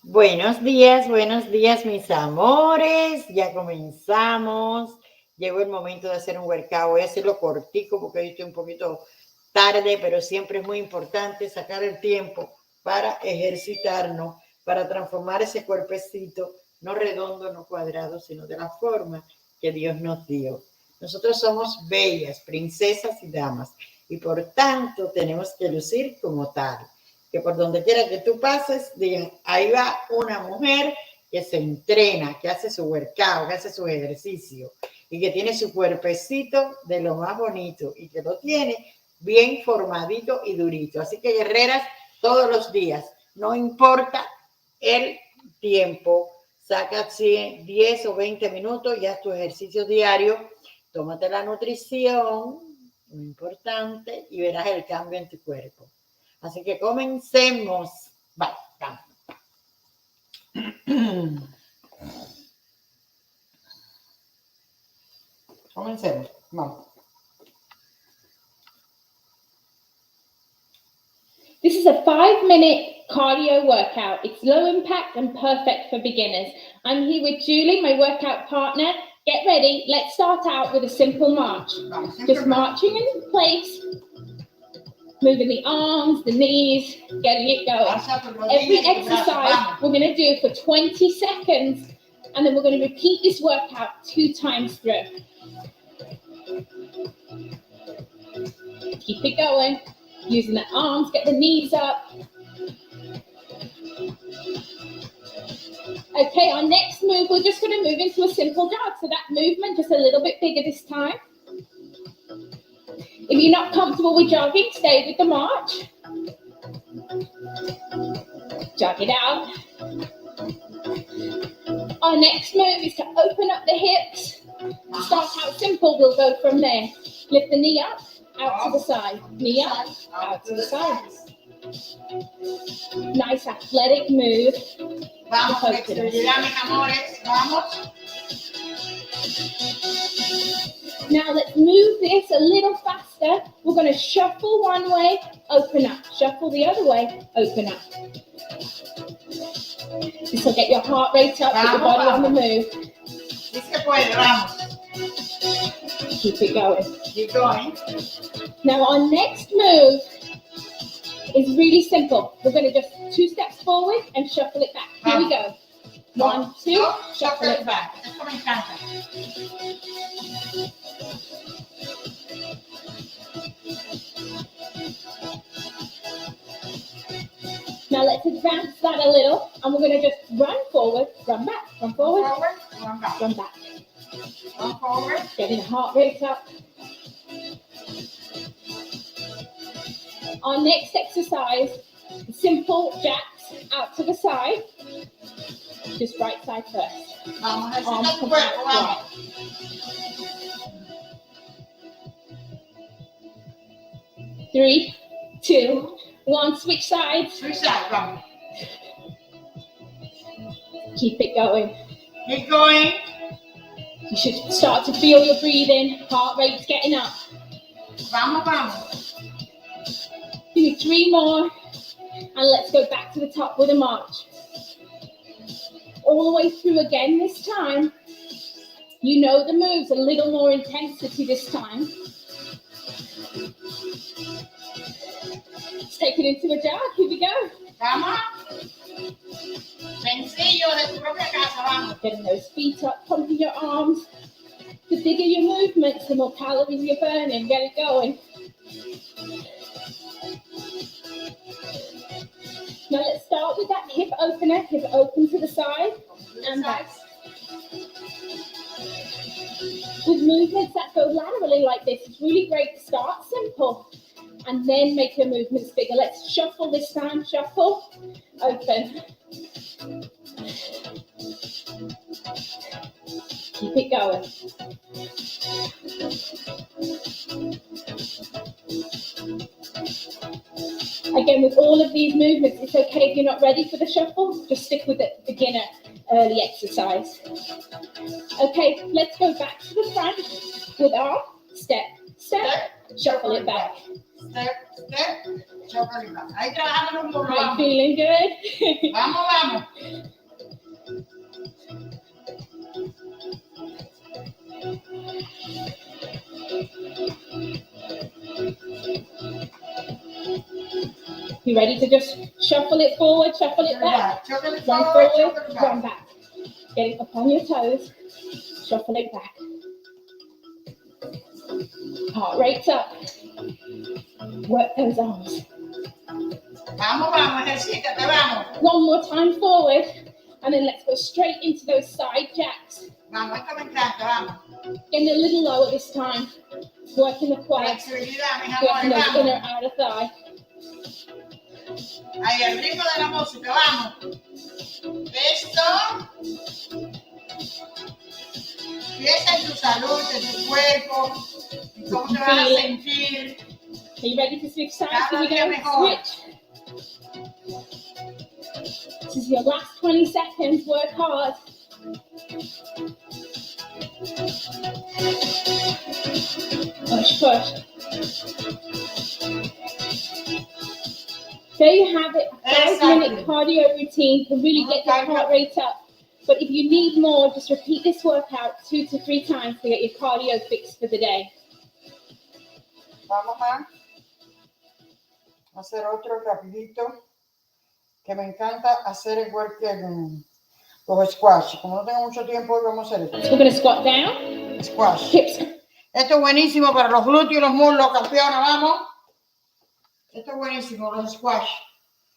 Buenos días, mis amores. Ya comenzamos. Llegó el momento de hacer un workout. Voy a hacerlo cortico porque hoy estoy un poquito tarde, pero siempre es muy importante sacar el tiempo para ejercitarnos, para transformar ese cuerpecito, no redondo, no cuadrado, sino de la forma que Dios nos dio. Nosotros somos bellas, princesas y damas, y por tanto tenemos que lucir como tal. Que por donde quiera que tú pases, digan, ahí va una mujer que se entrena, que hace su workout, que hace su ejercicio y que tiene su cuerpecito de lo más bonito y que lo tiene bien formadito y durito. Así que guerreras, todos los días, no importa el tiempo, saca 10 o 20 minutos y haz tu ejercicio diario, tómate la nutrición, muy importante, y verás el cambio en tu cuerpo. Así que comencemos. Vale, vamos. Comencemos. Vamos. This is a 5-minute cardio workout. It's low impact and perfect for beginners. I'm here with Julie, my workout partner. Get ready. Let's start out with a simple march. Just marching in place, moving the arms, the knees, getting it going. Every exercise we're going to do for 20 seconds, and then we're going to repeat this workout 2 times through. Keep it going. Using the arms, get the knees up. Okay, our next move, we're just going to move into a simple jog. So that movement, just a little bit bigger this time. If you're not comfortable with jogging, stay with the march. Jog it out. Our next move is to open up the hips. To start out simple, we'll go from there. Lift the knee up, out to the side. Knee up, out to the side. Nice athletic move. Vamos, flexibilidad, mis amores. Vamos. Now let's move this a little faster. We're going to shuffle one way, open up. Shuffle the other way, open up. This will get your heart rate up, get your body on the move. Sí se puede, vamos. Keep it going. Keep going. Now our next move is really simple. We're going to just 2 steps forward and shuffle it back. Here we go. 1, 2, shuffle it back. Esto me encanta. Now let's advance that a little, and we're going to just run forward, run back, run forward, Run back. run back. Run forward. Getting the heart rate up. Our next exercise, simple jacks out to the side. Just right side first. Vamos, Arms ejercita tu come cuerpo, back, vamos. right. 3, 2, 1. Switch sides. Switch side, vamos. Keep it going. Keep going. You should start to feel your breathing. Heart rate's getting up. Vamos, vamos. Do 3 more. And let's go back to the top with a march. All the way through again this time. You know the moves, a little more intensity this time. Let's take it into a jog. Here we go. Vamos. Sencillo de tu propia casa, vamos. Getting those feet up, pumping your arms. The bigger your movements, the more calories you're burning. Get it going. Now let's start with that hip opener. Hip open to the side and back. With movements that go laterally like this, it's really great to start simple and then make your movements bigger. Let's shuffle this time. Shuffle. Open. Keep it going. Again, with all of these movements, it's okay if you're not ready for the shuffle. Just stick with the beginner early exercise. Okay, let's go back to the front with our step, step, shuffle it back. Step, step, shuffle it back. Ahí trabajamos un poco. Are you feeling good? Vamos, vamos. You ready to just shuffle it forward, shuffle it back? Chocolate Run forward, forward, chocolate run back. back. Get it up on your toes, shuffle it back. Heart rate's up. Work those arms. Vamos, vamos, ejercítate, vamos. One more time forward, and then let's go straight into those side jacks. Vamos, esto me encanta, vamos. Getting a little lower this time. Working the quads, Flexibilidad, mis working amores, those inner vamos. outer thigh. Ahí, al ritmo de la música, vamos. Esto. Piensa en tu salud, en tu cuerpo, en cómo te vas a sentir. Are you ready to switch sides? Cada Here we día go. mejor. Switch. This is your last 20 seconds. Work hard. Push, push. There you have it. A 5-minute cardio routine can really get your heart rate up. But if you need more, just repeat this workout 2 to 3 times to get your cardio fixed for the day. Vamos a hacer otro rapidito, que me encanta hacer el los squash. Como no tengo mucho tiempo, hoy vamos a hacer esto. So we're going to squat down. Squash. Hips. Esto es buenísimo para los glúteos y los muslos, campeonas, vamos. Esto es buenísimo, los squash.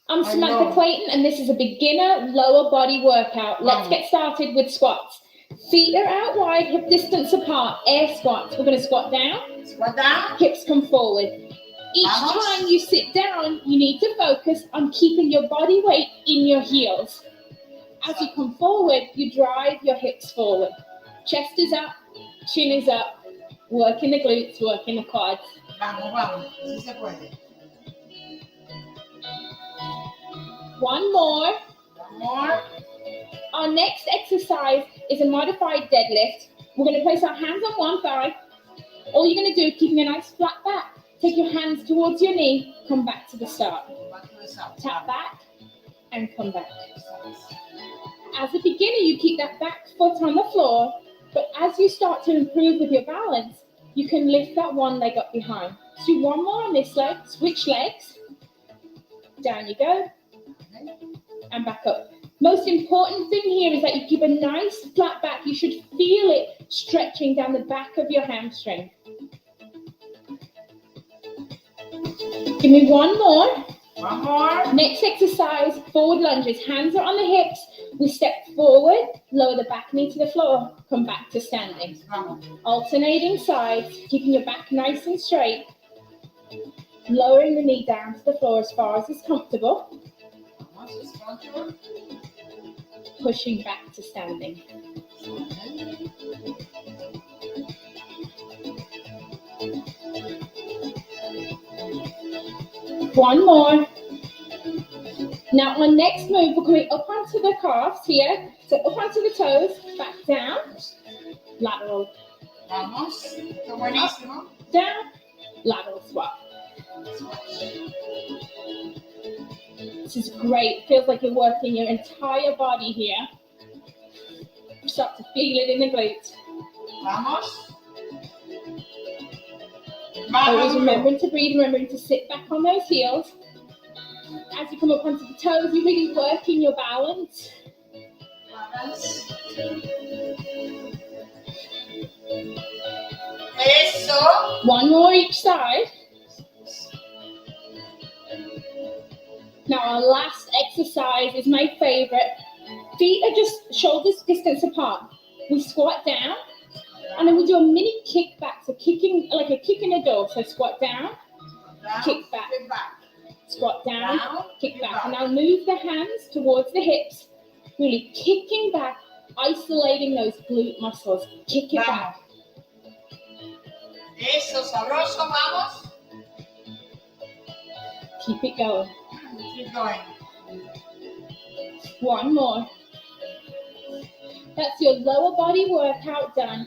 I'm Samantha Clayton, and this is a beginner lower body workout. Let's get started with squats. Feet are out wide, hip distance apart, air squats. We're going to squat down. Squat down. Hips come forward. Each time you sit down, you need to focus on keeping your body weight in your heels. As you come forward, you drive your hips forward. Chest is up, chin is up. Working the glutes, working the quads. Vamos, vamos. Sí se puede. One more. One more. Our next exercise is a modified deadlift. We're going to place our hands on one thigh. All you're going to do, keeping a nice flat back, take your hands towards your knee, come back to the start. Tap back and come back. As a beginner, you keep that back foot on the floor, but as you start to improve with your balance, you can lift that one leg up behind. Do one more on this leg, switch legs. Down you go, and back up. Most important thing here is that you keep a nice flat back. You should feel it stretching down the back of your hamstring. Give me one more. One more. Next exercise, forward lunges. Hands are on the hips. We step forward, lower the back knee to the floor, come back to standing. Alternating sides, keeping your back nice and straight. Lowering the knee down to the floor as far as is comfortable. Pushing back to standing. One more. Now our next move, we're going up onto the calves here. So up onto the toes, back down, lateral. Vamos. Buenísimo. Down, lateral swap. This is great. Feels like you're working your entire body here. You start to feel it in the glutes. Vamos. Always remembering to breathe, remembering to sit back on those heels. As you come up onto the toes, you're really working your balance. Eso. One more each side. Now our last exercise is my favorite. Feet are just shoulders distance apart. We squat down, and then we do a mini kickback. So kicking, like a kick in a door. So squat down, kick back. Squat down, kick back. And now move the hands towards the hips, really kicking back, isolating those glute muscles. Kick it back. Eso, sabroso, vamos. Keep it going. Keep going. One more. That's your lower body workout done.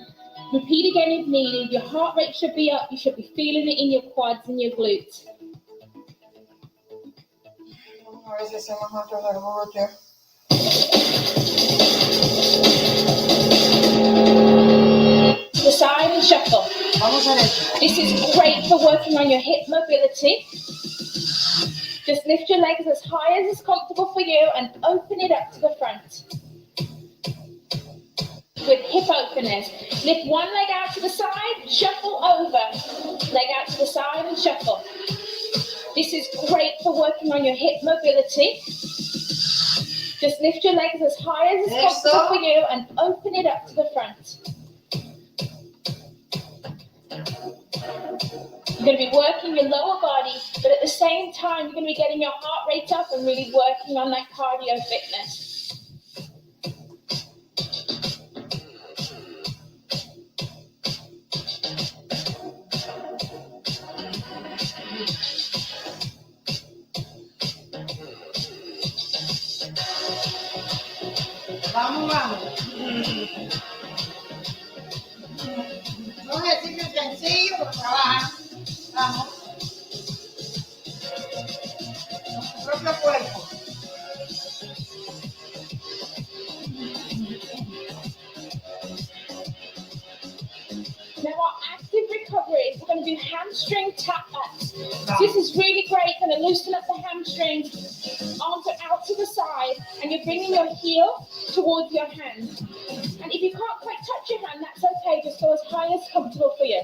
Repeat again if needed. Your heart rate should be up. You should be feeling it in your quads and your glutes. A veces hacemos otro de glúteo. The side and shuffle. Vamos a esto. This is great for working on your hip mobility. Just lift your legs as high as is comfortable for you and open it up to the front. With hip openers. Lift one leg out to the side, shuffle over. Leg out to the side and shuffle. This is great for working on your hip mobility. Just lift your legs as high as is comfortable for you and open it up to the front. You're going to be working your lower body, but at the same time, you're going to be getting your heart rate up and really working on that cardio fitness. Vamos, vamos. Un ejercicio sencillo, pero trabaja. Vamos. Nuestro propio cuerpo. Now our active recovery, we're going to do hamstring tap backs. This is really great, going to loosen up the hamstrings. Arms are out to the side and you're bringing your heel towards your hand. And if you can't quite touch your hand, that's okay, just go as high as comfortable for you.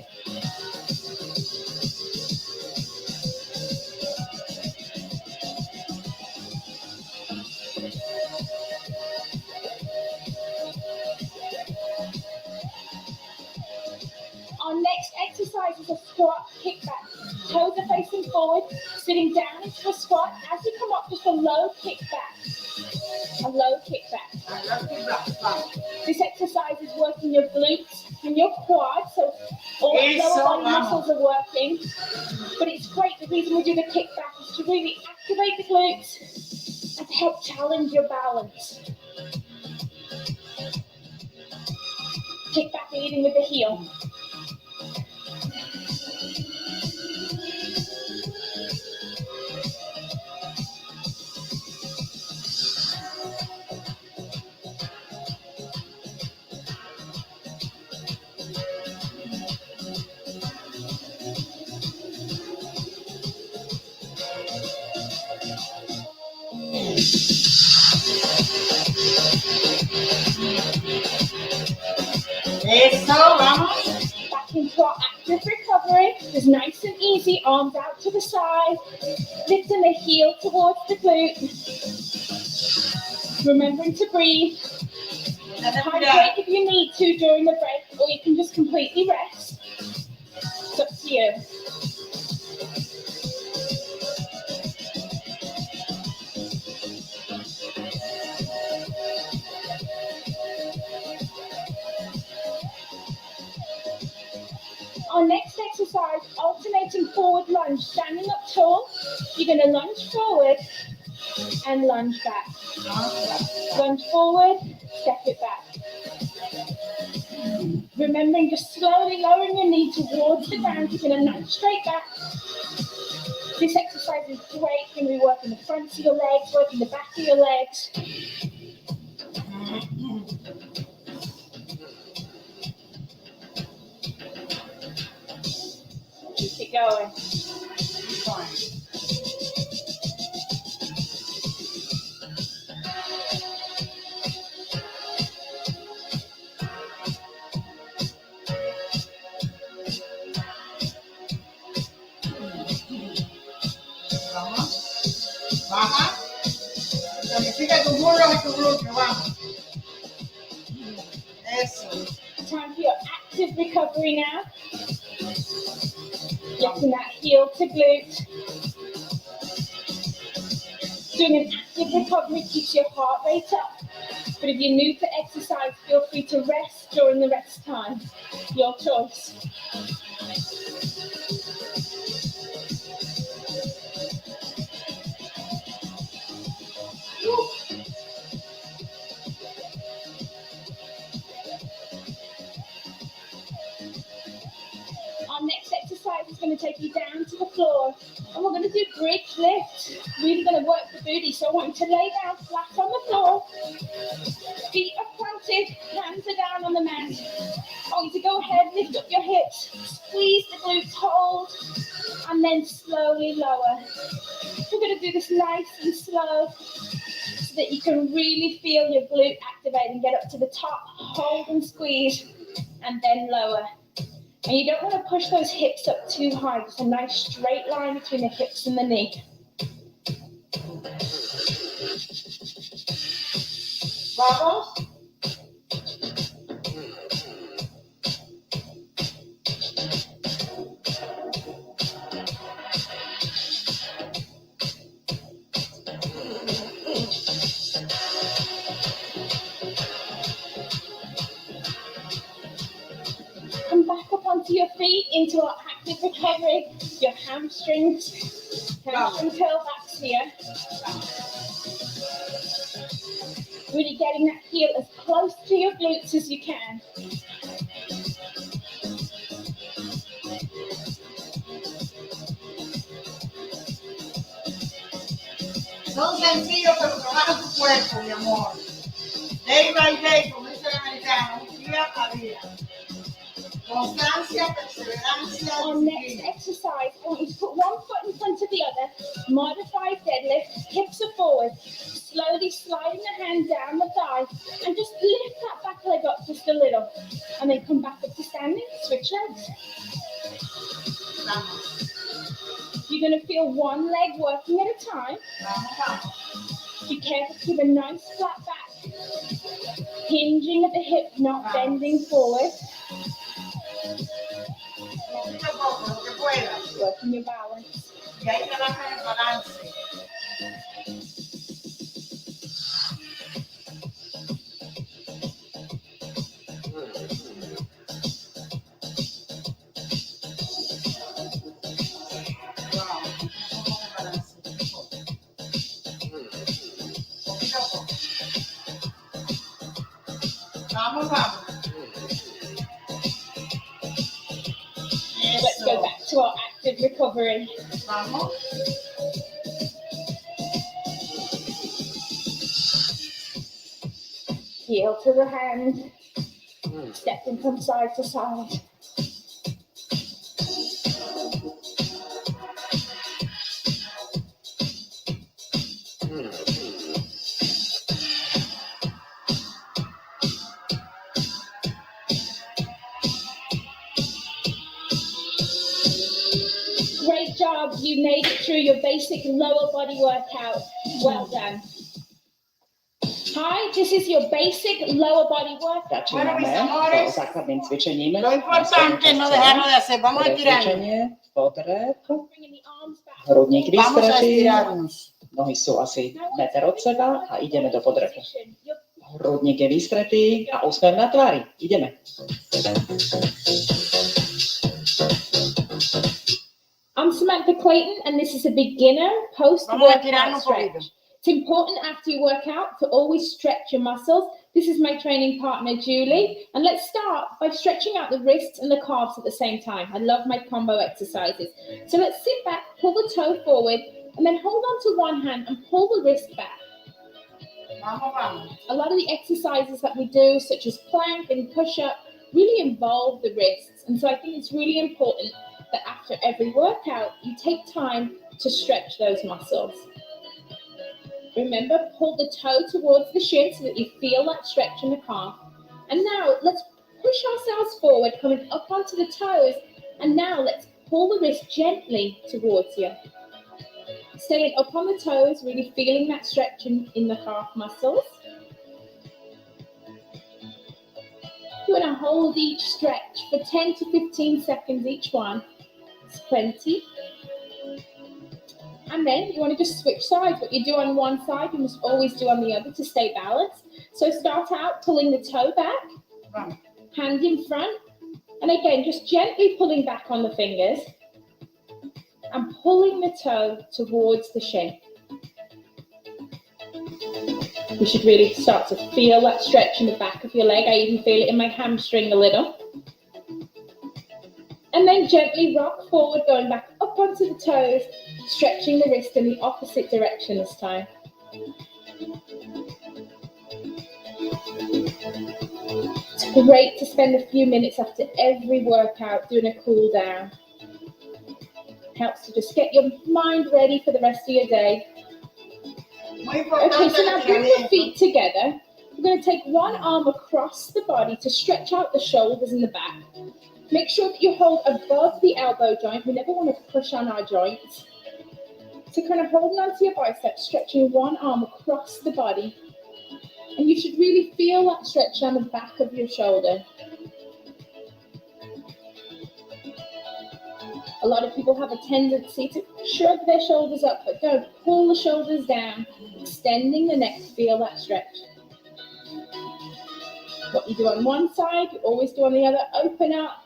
Our next exercise is a squat kickback. Toes are facing forward, sitting down into a squat. As you come up, just a low kickback. A low kickback. This exercise is working your glutes and your quads, so all lower body muscles are working. But it's great, the reason we do the kickback is to really activate the glutes and to help challenge your balance. Kickback leading with the heel. Eso, vamos. Back into our active recovery. Just nice and easy, arms out to the side. Lifting the heel towards the glute. Remembering to breathe. Hydrate if you need to during the break, or you can just completely rest. It's up to you. Our next exercise, alternating forward lunge, standing up tall. You're going to lunge forward and lunge back. Lunge forward, step it back. Remembering just slowly lowering your knee towards the ground. You're going to nudge straight back. This exercise is great. You're going to be working the fronts of your legs, working the back of your legs. Keep it going. Vamos. Baja. Tonifica tus muslos y tu glúteo. Vamos. Eso. Time for your active recovery now. Lifting that heel to glute. Doing an active recovery keeps your heart rate up. But if you're new to exercise, feel free to rest during the rest time. Your choice. Our next exercise is going to take you down to the floor, and we're going to do bridge lift. Really going to work the booty, so I want you to lay down flat on the floor. Feet are planted, hands are down on the mat. I want you to go ahead, lift up your hips, squeeze the glutes, hold, and then slowly lower. We're going to do the nice and slow so that you can really feel your glute activate and get up to the top, hold and squeeze, and then lower. And you don't want to push those hips up too high, just a nice straight line between the hips and the knee. Vamos. Come back up onto your feet into our active recovery. Your hamstrings curl backs here. Really getting that heel as close to your glutes as you can. Son sencillos, pero trabaja tu cuerpo, mi amor. Day by day, como dice el americano, día a día. Constancia, perseverancia. Our next exercise, I want you to put one foot in front of the other. Modified deadlift, hips are forward. Slowly sliding the hand down the thigh and just lift that back leg up just a little. And then come back up to standing, switch legs. You're going to feel one leg working at a time. Be careful to keep a nice flat back. Hinging at the hip, not bending forward. Working your balance. Y ahí trabaja el balance. Vamos, vamos. Let's go back to our active recovery. Vamos. Heel to the hand. Stepping from side to side. Great job, you made it through your basic lower body workout. Well done. Hi, this is your basic lower body workout. Začínáme so základným cvičením. Lo importante es no dejarlo de hacer. Vamos a estirar. Cvičenie, potreb, Bringing the arms back. hrudník Vamos a vystretí, estirarnos. nohy sú asi meter od seba a ideme do podrepu. Hrudník je vystretý a úsmev na tvári. Ideme. I'm Samantha Clayton, and this is a beginner post-workout stretch. It's important after you work out to always stretch your muscles. This is my training partner, Julie. And let's start by stretching out the wrists and the calves at the same time. I love my combo exercises. So let's sit back, pull the toe forward, and then hold on to one hand and pull the wrist back. A lot of the exercises that we do, such as plank and push-up, really involve the wrists. And so I think it's really important that after every workout, you take time to stretch those muscles. Remember, pull the toe towards the shin so that you feel that stretch in the calf. And now let's push ourselves forward, coming up onto the toes. And now let's pull the wrist gently towards you. Staying up on the toes, really feeling that stretch in the calf muscles. You want to hold each stretch for 10 to 15 seconds each one. It's plenty. And then you want to just switch sides. What you do on one side, you must always do on the other to stay balanced. So start out pulling the toe back, hand in front, and again, just gently pulling back on the fingers and pulling the toe towards the shin. You should really start to feel that stretch in the back of your leg. I even feel it in my hamstring a little. And then gently rock forward, going back up onto the toes, stretching the wrist in the opposite direction this time. It's great to spend a few minutes after every workout doing a cool down. Helps to just get your mind ready for the rest of your day. Muy Okay, importante so el now bring your estiramiento. feet together. We're going to take one arm across the body to stretch out the shoulders and the back. Make sure that you hold above the elbow joint. We never want to push on our joints. So kind of holding onto your biceps, stretching one arm across the body. And you should really feel that stretch down the back of your shoulder. A lot of people have a tendency to shrug their shoulders up, but don't. Pull the shoulders down, extending the neck, feel that stretch. What you do on one side, you always do on the other. Open up,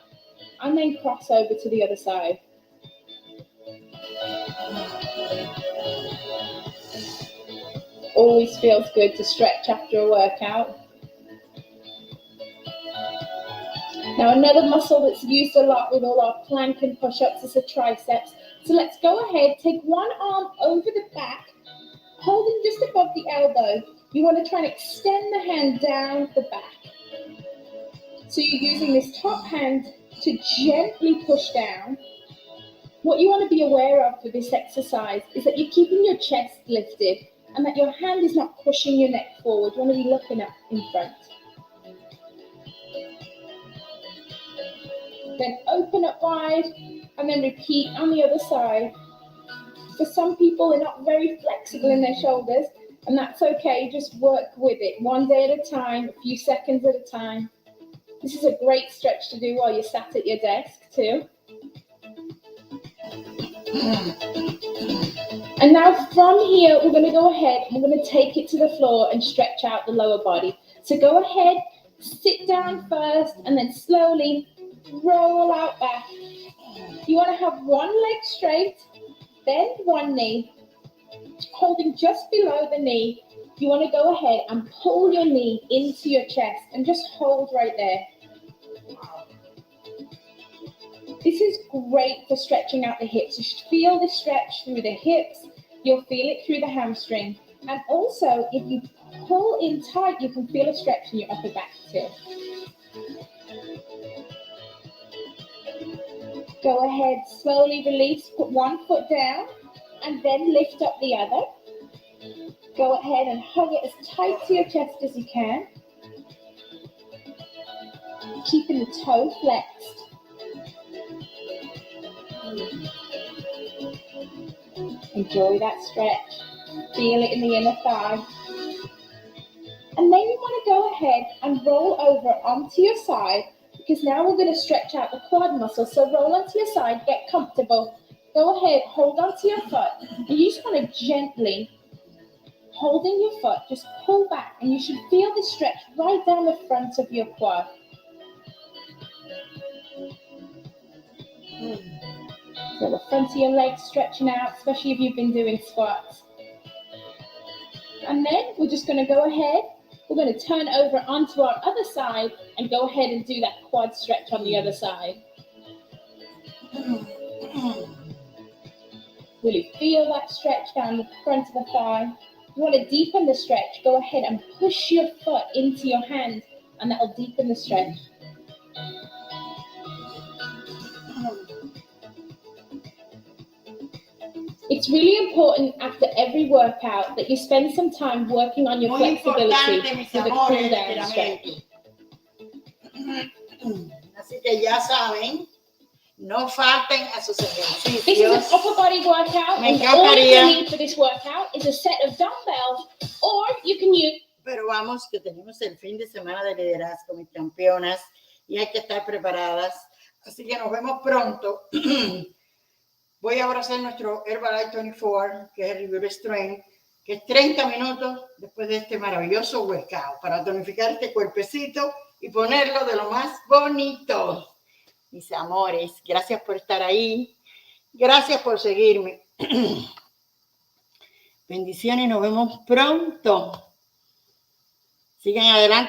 and then cross over to the other side. Always feels good to stretch after a workout. Now another muscle that's used a lot with all our plank and push-ups is the triceps. So let's go ahead, take one arm over the back, holding just above the elbow. You want to try and extend the hand down the back. So you're using this top hand to gently push down. What you want to be aware of for this exercise is that you're keeping your chest lifted and that your hand is not pushing your neck forward. You want to be looking up in front. Then open up wide and then repeat on the other side. For some people, they're not very flexible in their shoulders, and that's okay. Just work with it one day at a time, a few seconds at a time. This is a great stretch to do while you're sat at your desk too. And now from here, we're going to go ahead and we're going to take it to the floor and stretch out the lower body. So go ahead, sit down first, and then slowly roll out back. You want to have one leg straight, bend one knee, holding just below the knee. You want to go ahead and pull your knee into your chest and just hold right there. This is great for stretching out the hips. You should feel the stretch through the hips. You'll feel it through the hamstring. And also, if you pull in tight, you can feel a stretch in your upper back too. Go ahead, slowly release, put one foot down, and then lift up the other. Go ahead and hug it as tight to your chest as you can. Keeping the toe flexed. Enjoy that stretch. Feel it in the inner thigh. And then you want to go ahead and roll over onto your side, because now we're going to stretch out the quad muscle. So roll onto your side, get comfortable. Go ahead, hold onto your foot, and you just want to gently, holding your foot, just pull back, and you should feel the stretch right down the front of your quad. So the front of your legs stretching out, especially if you've been doing squats. And then we're just going to go ahead, we're going to turn over onto our other side and go ahead and do that quad stretch on the other side. Really feel that stretch down the front of the thigh. You want to deepen the stretch, go ahead and push your foot into your hand, and that will deepen the stretch. It's really important after every workout that you spend some time working on your flexibility with a cool down stretch. Así que ya saben, no falten a sus ejercicios. This is an upper body workout, and all you need for this workout is a set of dumbbells, or you can use... Pero vamos, que tenemos el fin de semana de liderazgo, mis campeonas, y hay que estar preparadas. Así que nos vemos pronto. Voy ahora a hacer nuestro Herbalife 24, que es el Revive Strength, que es 30 minutos después de este maravilloso workout, para tonificar este cuerpecito y ponerlo de lo más bonito. Mis amores, gracias por estar ahí. Gracias por seguirme. Bendiciones, nos vemos pronto. Sigan adelante.